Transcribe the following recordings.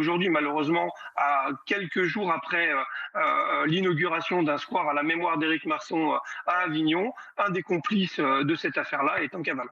aujourd'hui, malheureusement, à quelques jours après l'inauguration d'un square à la mémoire d'Éric Masson à Avignon, un des complices de cette affaire-là est en cavale.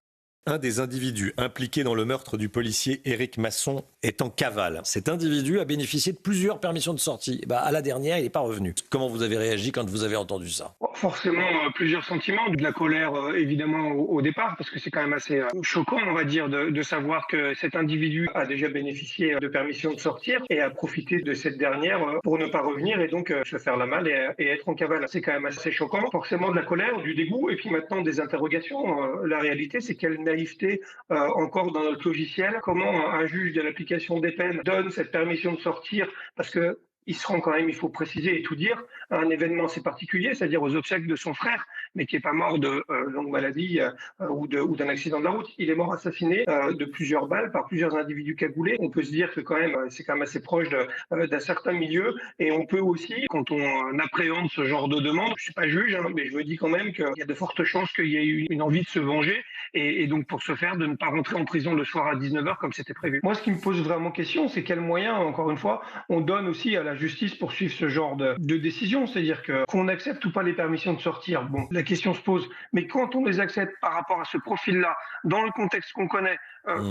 Un des individus impliqués dans le meurtre du policier Éric Masson est en cavale. Cet individu a bénéficié de plusieurs permissions de sortie. À la dernière, il n'est pas revenu. Comment vous avez réagi quand vous avez entendu ça? Forcément, plusieurs sentiments, de la colère évidemment au départ, parce que c'est quand même assez choquant, on va dire, de savoir que cet individu a déjà bénéficié de permission de sortir et a profité de cette dernière pour ne pas revenir et donc se faire la malle et être en cavale. C'est quand même assez choquant. Forcément de la colère, du dégoût et puis maintenant des interrogations. La réalité, c'est quelle naïveté encore dans notre logiciel. Comment un juge de l'application des peines donne cette permission de sortir parce que il se rend quand même, il faut préciser et tout dire, à un événement assez particulier, c'est-à-dire aux obsèques de son frère, mais qui n'est pas mort de longue maladie ou d'un accident de la route. Il est mort assassiné de plusieurs balles par plusieurs individus cagoulés. On peut se dire que quand même, c'est quand même assez proche d'un certain milieu. Et on peut aussi, quand on appréhende ce genre de demande, je ne suis pas juge, hein, mais je me dis quand même qu'il y a de fortes chances qu'il y ait eu une envie de se venger et donc pour ce faire, de ne pas rentrer en prison le soir à 19h comme c'était prévu. Moi, ce qui me pose vraiment question, c'est quels moyens, encore une fois, on donne aussi à la justice pour suivre ce genre de décision. C'est-à-dire qu'on accepte ou pas les permissions de sortir. Bon, la question se pose. Mais quand on les accepte par rapport à ce profil-là, dans le contexte qu'on connaît,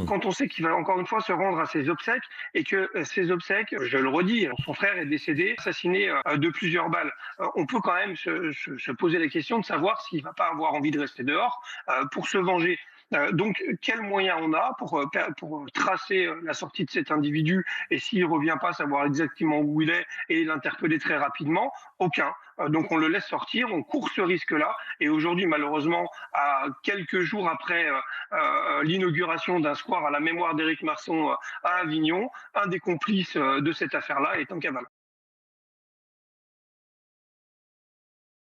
quand on sait qu'il va encore une fois se rendre à ses obsèques et que ces obsèques, je le redis, son frère est décédé, assassiné de plusieurs balles, on peut quand même se poser la question de savoir s'il va pas avoir envie de rester dehors pour se venger. Donc, quels moyens on a pour tracer la sortie de cet individu et s'il ne revient pas, savoir exactement où il est et l'interpeller très rapidement? Aucun. Donc, on le laisse sortir, on court ce risque-là. Et aujourd'hui, malheureusement, à quelques jours après l'inauguration d'un square à la mémoire d'Éric Masson à Avignon, un des complices de cette affaire-là est en cavale.